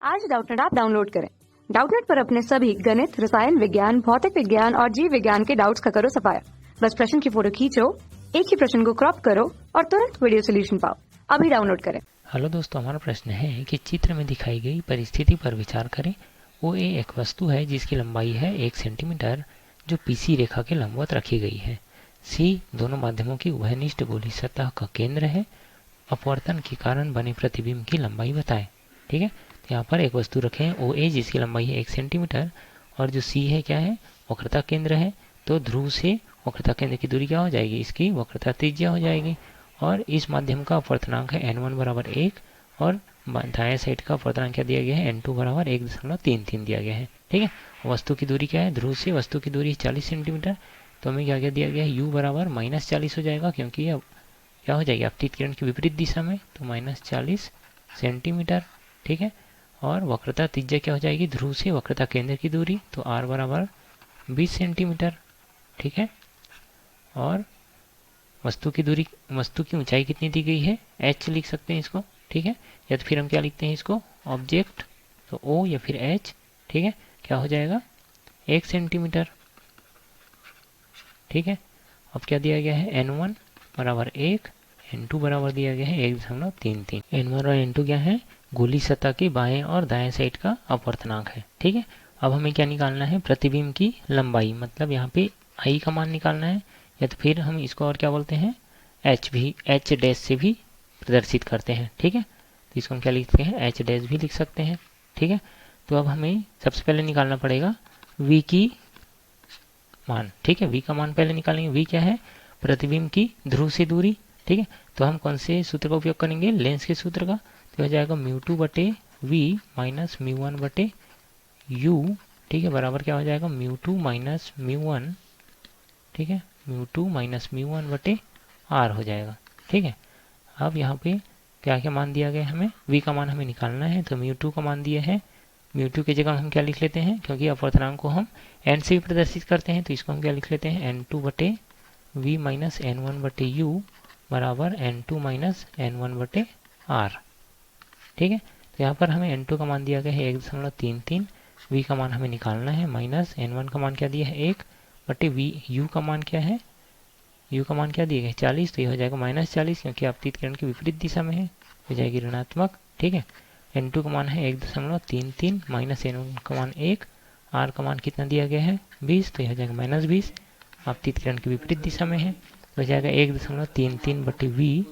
आज Doubtnut app download करें। Doubtnut पर अपने सभी गणित, रसायन विज्ञान, भौतिक विज्ञान और जीव विज्ञान के डाउट्स का करो सफाया। बस प्रश्न की फोटो खींचो, एक ही प्रश्न को क्रॉप करो और तुरंत वीडियो सोल्यूशन पाओ। अभी डाउनलोड करें। हेलो दोस्तों, हमारा प्रश्न है कि चित्र में दिखाई गई परिस्थिति पर विचार करें। OA एक वस्तु है जिसकी लंबाई है 1 सेंटीमीटर, जो PC रेखा के लंबवत रखी गई है। C दोनों माध्यमों की उभयनिष्ठ गोलीय सतह का केंद्र है। अपवर्तन के कारण बने प्रतिबिंब की लंबाई बताएं। ठीक है, तो यहाँ पर एक वस्तु रखे हैं OA जिसकी लंबाई है 1 सेंटीमीटर और जो C है क्या है, वक्रता केंद्र है। तो ध्रुव से वक्रता केंद्र की दूरी क्या हो जाएगी, इसकी वक्रता त्रिज्या हो जाएगी। और इस माध्यम का अपवर्तनांक है n1 बराबर 1 और दाएं साइड का अपवर्तनांक क्या दिया गया है, n2 बराबर 1.33 दिया गया है। ठीक है, वस्तु की दूरी क्या है, ध्रुव से वस्तु की दूरी 40 सेंटीमीटर। तो हमें क्या क्या दिया गया है, u बराबर -40 हो जाएगा, क्योंकि यह क्या हो जाएगी आपतित किरण की विपरीत दिशा में, तो -40 सेंटीमीटर। ठीक है, और वक्रता त्रिज्या क्या हो जाएगी, ध्रुव से वक्रता केंद्र की दूरी, तो r बराबर 20 सेंटीमीटर। ठीक है, और वस्तु की दूरी, वस्तु की ऊंचाई कितनी दी गई है, h लिख सकते हैं इसको। ठीक है, या तो फिर हम क्या लिखते हैं इसको, ऑब्जेक्ट, तो O या फिर h। ठीक है, क्या हो जाएगा 1 सेंटीमीटर। ठीक है, अब क्या दिया गया है, n1 बराबर 1, n2 बराबर दिया गया है 1.33। n1 और n2 क्या है, गोली सतह के बाएं और दाएं साइड का अपवर्तनांक है। ठीक है, अब हमें क्या निकालना है, प्रतिबिंब की लंबाई, मतलब यहाँ पे I का मान निकालना है, या तो फिर हम इसको और क्या बोलते हैं, h डैश से भी प्रदर्शित करते हैं। ठीक है, तो इसको हम क्या लिखते हैं, h डैश भी लिख सकते हैं। ठीक है, तो अब हमें सबसे पहले निकालना पड़ेगा v की मान। ठीक है, v का मान पहले निकालेंगे। v क्या है, प्रतिबिंब की ध्रुव से दूरी। ठीक है, तो हम कौन से सूत्र का उपयोग करेंगे, लेंस के सूत्र का। तो हो जाएगा μ2 बटे v माइनस μ1 बटे u। ठीक है, बराबर क्या हो जाएगा, μ2 माइनस μ1। ठीक है, μ2 माइनस μ1 बटे r हो जाएगा। ठीक है, अब यहाँ पे क्या क्या मान दिया गया है, हमें v का मान हमें निकालना है। तो μ2 का मान दिया है, μ2 की जगह हम क्या लिख लेते हैं, क्योंकि अपवर्तनांक को हम n से भी प्रदर्शित करते हैं, तो इसको हम क्या लिख लेते हैं, n2 बटे v माइनस n1 बटे u बराबर n2 माइनस n1 बटे r। ठीक है, तो यहाँ पर हमें n2 का मान दिया गया है 1.33, v का मान हमें निकालना है, माइनस n1 का मान क्या दिया है 1 बटे v, u का मान क्या है, u का मान क्या दिया गया है 40, तो ये हो जाएगा -40, क्योंकि आपतित किरण की विपरीत दिशा में है, हो जाएगी ऋणात्मक। ठीक है, n2 का मान है 1.33 माइनस n1 का मान 1, r का मान कितना दिया गया है 20, तो यह हो जाएगा -20, आपतित किरण की विपरीत दिशा में है, तो हो जाएगा 1.33 बटे v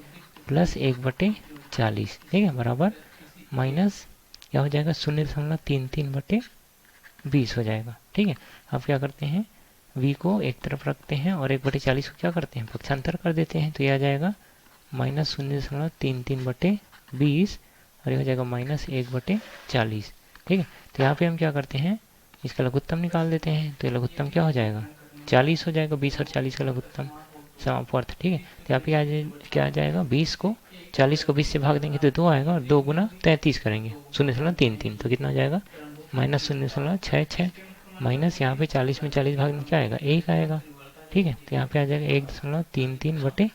प्लस 1 बटे 40। ठीक है, बराबर माइनस क्या हो जाएगा 0.33 बटे 20 हो जाएगा। ठीक है, अब क्या करते हैं, v को एक तरफ रखते हैं और 1 बटे 40 को क्या करते हैं, पक्षांतर कर देते हैं, तो यह आ जाएगा माइनस 0.33 बटे 20 और ये हो जाएगा -1 बटे 40। ठीक है, तो यहाँ पे हम क्या करते हैं, इसका लघुत्तम निकाल देते हैं, तो लघुत्तम क्या हो जाएगा 40 हो जाएगा, 20 और 40 का लघुत्तम समापवर्त। ठीक है, तो यहाँ पे क्या आ जाएगा, 20 को 40 को 20 से भाग देंगे तो 2 आएगा, और 2 गुना 33 करेंगे 0.33, तो कितना हो जाएगा -0.66 माइनस यहाँ पे 40 में 40 भाग में क्या आएगा 1 आएगा। ठीक है, तो यहाँ पे आ जाएगा 1.33 बटे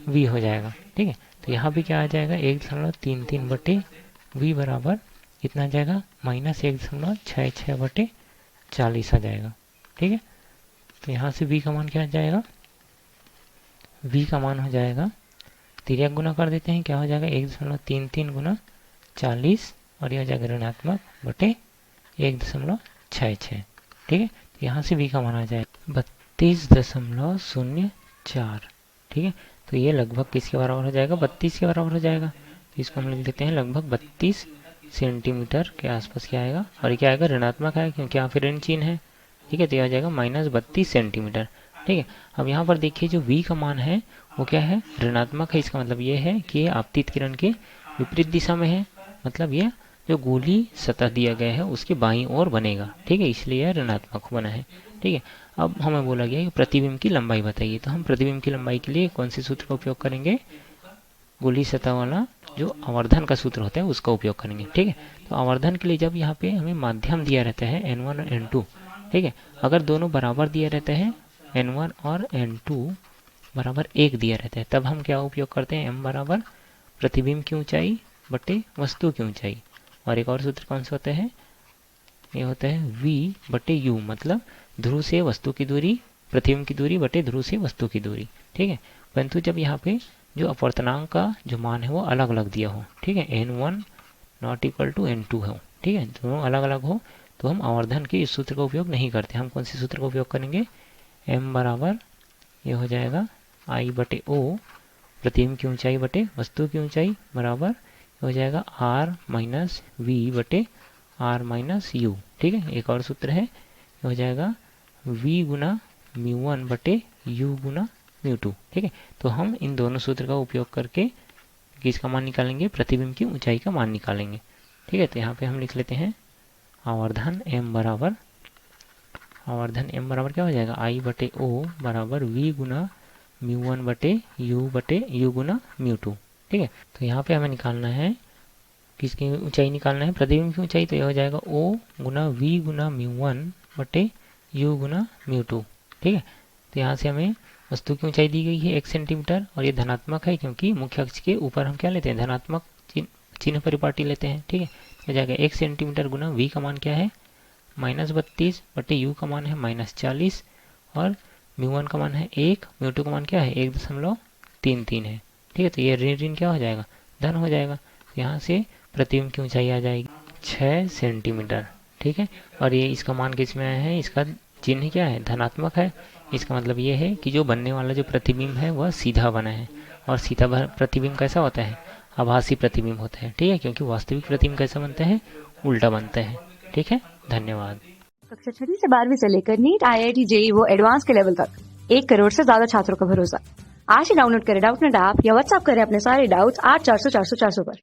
v हो जाएगा। ठीक है, तो यहाँ पे क्या आ जाएगा 1.33 बटे v बराबर कितना आ जाएगा, -1.66 बटे 40 आ जाएगा। ठीक है, तो यहाँ से v का मान क्या आ जाएगा, v का मान हो जाएगा, तिर्यक गुना कर देते हैं, क्या हो जाएगा 1.33 गुना 40 और यह हो जाएगा ऋणात्मक बटे 1.66। ठीक है, तो यहाँ से v का मान आ जाएगा 32.04। ठीक है, तो ये लगभग किसके बराबर हो जाएगा, 32 के बराबर हो जाएगा, तो इसको हम लिख देते हैं लगभग 32 सेंटीमीटर के आसपास क्या आएगा, और ये क्या आएगा ऋणात्मक है, क्योंकि यहाँ पे ऋण चिन्ह है। ठीक है, तो यह आ जाएगा -32 सेंटीमीटर। ठीक है, अब यहाँ पर देखिए जो v का मान है वो क्या है, ऋणात्मक है, इसका मतलब ये है कि आपतित किरण के विपरीत दिशा में है, मतलब यह जो गोली सतह दिया गया है उसके बाईं ओर बनेगा। ठीक है, इसलिए यह ऋणात्मक बना है। ठीक है, अब हमें बोला गया है कि प्रतिबिंब की लंबाई बताइए, तो हम प्रतिबिंब की लंबाई के लिए कौन से सूत्र का उपयोग करेंगे, गोली सतह वाला जो आवर्धन का सूत्र होता है उसका उपयोग करेंगे। ठीक है, तो आवर्धन के लिए जब यहाँ पे हमें माध्यम दिया रहता है n1 और n2, ठीक है, अगर दोनों बराबर दिया रहता है n1 और n2 बराबर 1 दिया रहता है, तब हम क्या उपयोग करते हैं, m बराबर प्रतिबिंब की ऊंचाई बटे वस्तु की ऊंचाई। और एक और सूत्र कौन सा होता है, ये होता है v बटे u, मतलब ध्रुव से वस्तु की दूरी, प्रतिबिंब की दूरी बटे ध्रुव से वस्तु की दूरी। ठीक है, परंतु जब यहाँ पे जो अपवर्तनांक का जो मान है वो अलग अलग दिया हो, ठीक है, n1 not equal to n2 हो, ठीक है, दोनों अलग अलग हो, तो हम आवर्धन के इस सूत्र का उपयोग नहीं करते। हम कौन से सूत्र का उपयोग करेंगे, m बराबर ये हो जाएगा I बटे O, प्रतिबिंब की ऊंचाई बटे वस्तु की ऊंचाई बराबर हो जाएगा r माइनस v बटे r माइनस u। ठीक है, एक और सूत्र है, हो जाएगा v गुना μ1 बटे u गुना μ2। ठीक है, तो हम इन दोनों सूत्र का उपयोग करके किसका मान निकालेंगे, प्रतिबिंब की ऊंचाई का मान निकालेंगे। ठीक है, तो यहाँ पे हम लिख लेते हैं आवर्धन m बराबर क्या हो जाएगा, I बटे O बराबर v गुना μ1 बटे u गुना μ2। ठीक है, तो यहाँ पे हमें निकालना है, किसकी ऊंचाई निकालना है, प्रतिबिंब की ऊंचाई, तो यह हो जाएगा O गुना v गुना μ1 बटे u गुना μ2। ठीक है, तो यहाँ से हमें वस्तु की ऊंचाई दी गई है 1 सेंटीमीटर, और ये धनात्मक है क्योंकि मुख्य अक्ष के ऊपर हम क्या लेते हैं, धनात्मक चिन्ह परिपाटी लेते हैं। ठीक है, हो जाएगा 1 सेंटीमीटर गुना v का मान क्या है -32 बटे u का मान है -40, और μ1 का मान है 1, μ2 का मान क्या है 1.33 है। ठीक है, तो ये ऋण ऋण क्या हो जाएगा, धन हो जाएगा। तो यहाँ से प्रतिबिंब की ऊंचाई आ जाएगी 6 सेंटीमीटर। ठीक है, और ये इसका मान किस में आया है, इसका चिन्ह क्या है, धनात्मक है। इसका मतलब ये है कि जो बनने वाला जो प्रतिबिंब है वह सीधा बना है, और सीधा प्रतिबिंब कैसा होता है, आभासी प्रतिबिंब होता है। ठीक है, क्योंकि वास्तविक प्रतिबिंब कैसा बनता है, उल्टा बनता है। ठीक है, धन्यवाद। कक्षा 6वीं से 12वीं से लेकर नीट, IIT, JEE वो एडवांस के लेवल तक 1 करोड़ से ज्यादा छात्रों का भरोसा। आज ही डाउनलोड करें डाउटनेट ऐप या व्हाट्सएप करें अपने सारे डाउट्स 8400 400 400 पर।